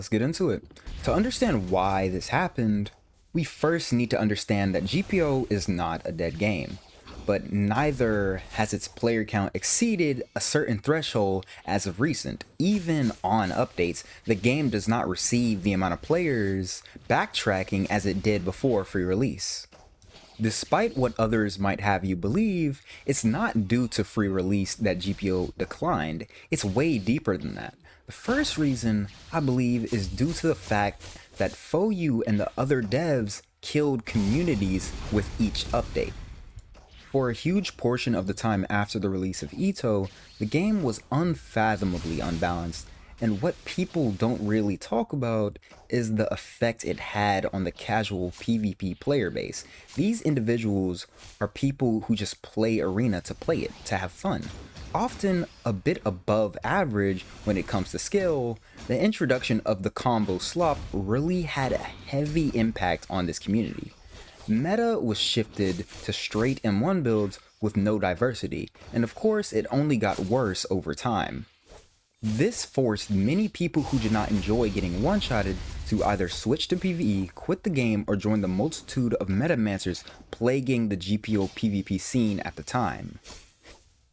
Let's get into it. To understand why this happened, we first need to understand that GPO is not a dead game, but neither has its player count exceeded a certain threshold as of recent. Even on updates, the game does not receive the amount of players backtracking as it did before free release. Despite what others might have you believe, it's not due to free release that GPO declined, it's way deeper than that. The first reason, I believe, is due to the fact that FOU and the other devs killed communities with each update. For a huge portion of the time after the release of Ito, the game was unfathomably unbalanced, and what people don't really talk about is the effect it had on the casual PvP player base. These individuals are people who just play Arena to play it, to have fun. Often a bit above average when it comes to skill, the introduction of the combo slop really had a heavy impact on this community. Meta was shifted to straight M1 builds with no diversity, and of course it only got worse over time. This forced many people who did not enjoy getting one-shotted to either switch to PvE, quit the game, or join the multitude of metamancers plaguing the GPO PvP scene at the time.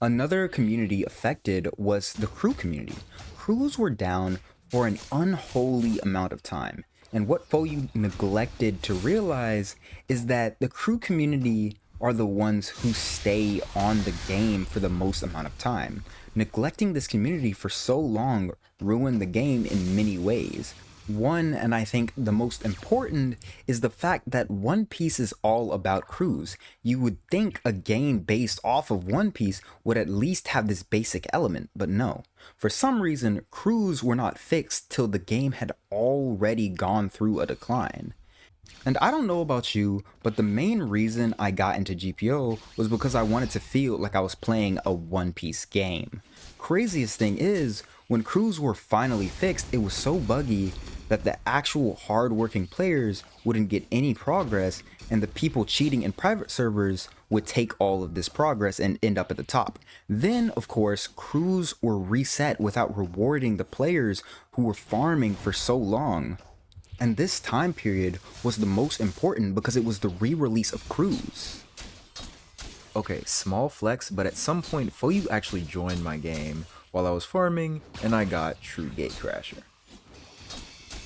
Another community affected was the crew community. Crews were down for an unholy amount of time, and what FOU neglected to realize is that the crew community are the ones who stay on the game for the most amount of time. Neglecting this community for so long ruined the game in many ways. One, and I think the most important, is the fact that One Piece is all about crews. You would think a game based off of One Piece would at least have this basic element, but no. For some reason, crews were not fixed till the game had already gone through a decline. And I don't know about you, but the main reason I got into GPO was because I wanted to feel like I was playing a One Piece game. Craziest thing is, when crews were finally fixed, it was so buggy that the actual hard-working players wouldn't get any progress, and the people cheating in private servers would take all of this progress and end up at the top. Then, of course, crews were reset without rewarding the players who were farming for so long. And this time period was the most important because it was the re-release of crews. Okay, small flex, but at some point FOU actually joined my game while I was farming, and I got true gatecrasher.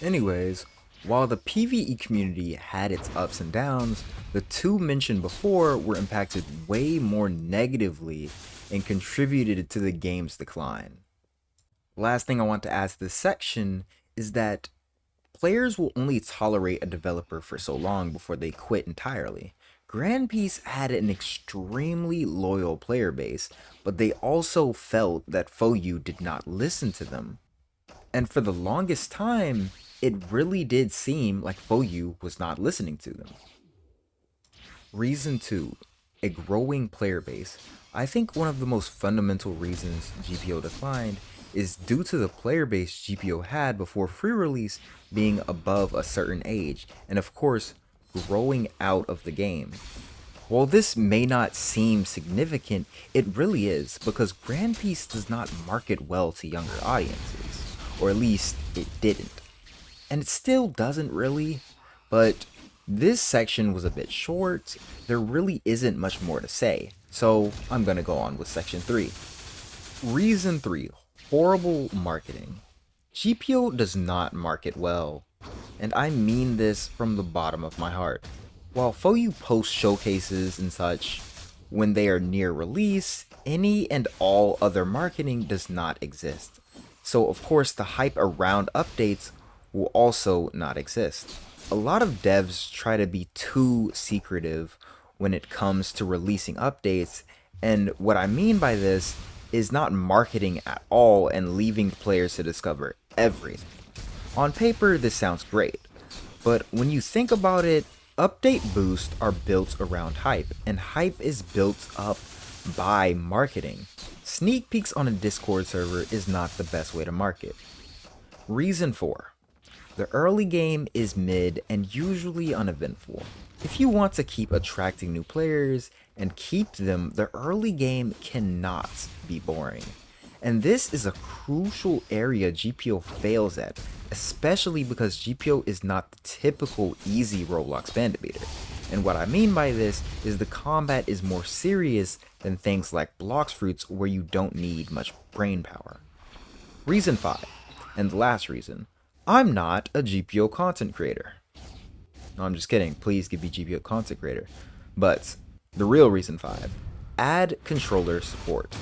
Anyways, while the PvE community had its ups and downs, the two mentioned before were impacted way more negatively and contributed to the game's decline. Last thing I want to add to this section is that players will only tolerate a developer for so long before they quit entirely. Grand Peace had an extremely loyal player base, but they also felt that FOU did not listen to them. And for the longest time, it really did seem like FOU was not listening to them. Reason 2. A growing player base. I think one of the most fundamental reasons GPO declined is due to the player base GPO had before free release being above a certain age, and of course, growing out of the game. While this may not seem significant, it really is, because Grand Peace does not market well to younger audiences, or at least it didn't. And it still doesn't really, but this section was a bit short, there really isn't much more to say, so I'm gonna go on with section 3. Reason 3. Horrible marketing. GPO does not market well, and I mean this from the bottom of my heart. While FOU posts showcases and such when they are near release, any and all other marketing does not exist. So of course the hype around updates will also not exist. A lot of devs try to be too secretive when it comes to releasing updates, and what I mean by this is not marketing at all and leaving players to discover everything. On paper, this sounds great, but when you think about it, update boosts are built around hype, and hype is built up by marketing. Sneak peeks on a Discord server is not the best way to market. Reason 4. The early game is mid and usually uneventful. If you want to keep attracting new players and keep them, the early game cannot be boring. And this is a crucial area GPO fails at, especially because GPO is not the typical easy Roblox bandit beater. And what I mean by this is the combat is more serious than things like Blox Fruits where you don't need much brain power. Reason 5, and the last reason, I'm not a GPO content creator. No, I'm just kidding, please give me GPO content creator. But the real reason 5, add controller support.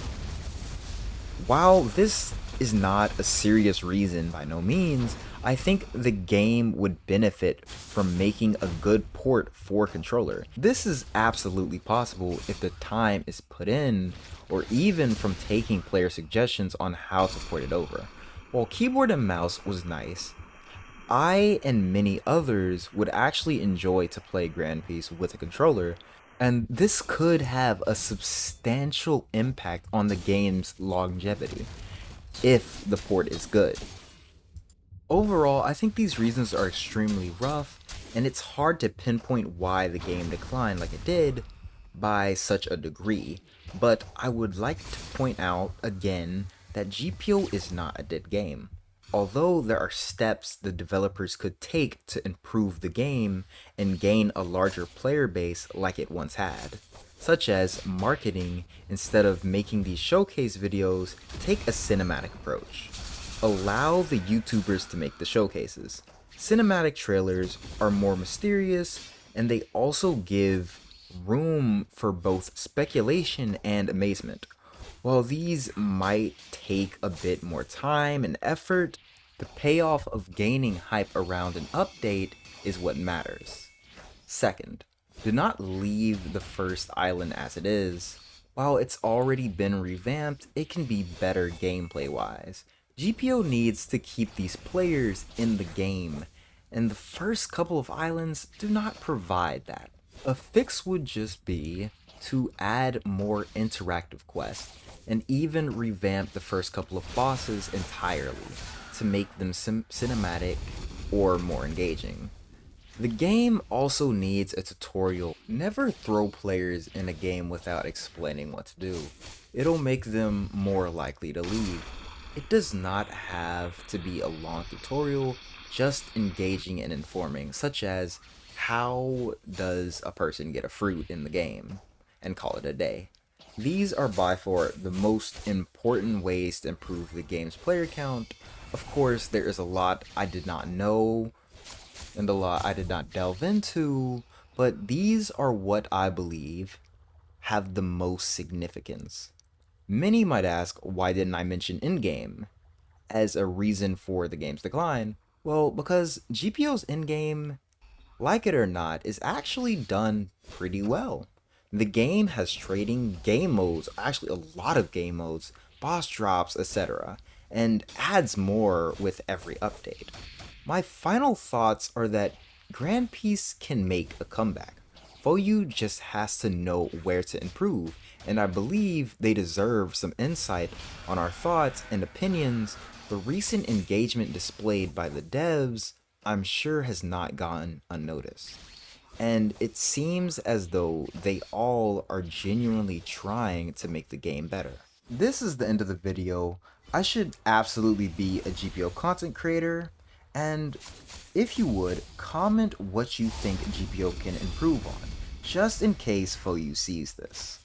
While this is not a serious reason by no means, I think the game would benefit from making a good port for controller. This is absolutely possible if the time is put in, or even from taking player suggestions on how to port it over. While keyboard and mouse was nice, I and many others would actually enjoy to play Grand Piece with a controller, and this could have a substantial impact on the game's longevity, if the port is good. Overall, I think these reasons are extremely rough, and it's hard to pinpoint why the game declined like it did by such a degree, but I would like to point out again that GPO is not a dead game. Although there are steps the developers could take to improve the game and gain a larger player base like it once had, such as marketing. Instead of making these showcase videos, take a cinematic approach. Allow the YouTubers to make the showcases. Cinematic trailers are more mysterious, and they also give room for both speculation and amazement. While these might take a bit more time and effort, the payoff of gaining hype around an update is what matters. Second, do not leave the first island as it is. While it's already been revamped, it can be better gameplay wise. GPO needs to keep these players in the game, and the first couple of islands do not provide that. A fix would just be to add more interactive quests, and even revamp the first couple of bosses entirely to make them cinematic or more engaging. The game also needs a tutorial. Never throw players in a game without explaining what to do. It'll make them more likely to leave. It does not have to be a long tutorial, just engaging and informing, such as how does a person get a fruit in the game, and call it a day. These are by far the most important ways to improve the game's player count. Of course, there is a lot I did not know and a lot I did not delve into, but these are what I believe have the most significance. Many might ask, why didn't I mention in-game as a reason for the game's decline? Well, because GPO's in-game, like it or not, is actually done pretty well. The game has trading game modes, actually a lot of game modes, boss drops, etc., and adds more with every update. My final thoughts are that Grand Piece can make a comeback. FOU just has to know where to improve, and I believe they deserve some insight on our thoughts and opinions. The recent engagement displayed by the devs, I'm sure, has not gone unnoticed. And it seems as though they all are genuinely trying to make the game better. This is the end of the video. I should absolutely be a GPO content creator, and if you would, comment what you think GPO can improve on, just in case FOU sees this.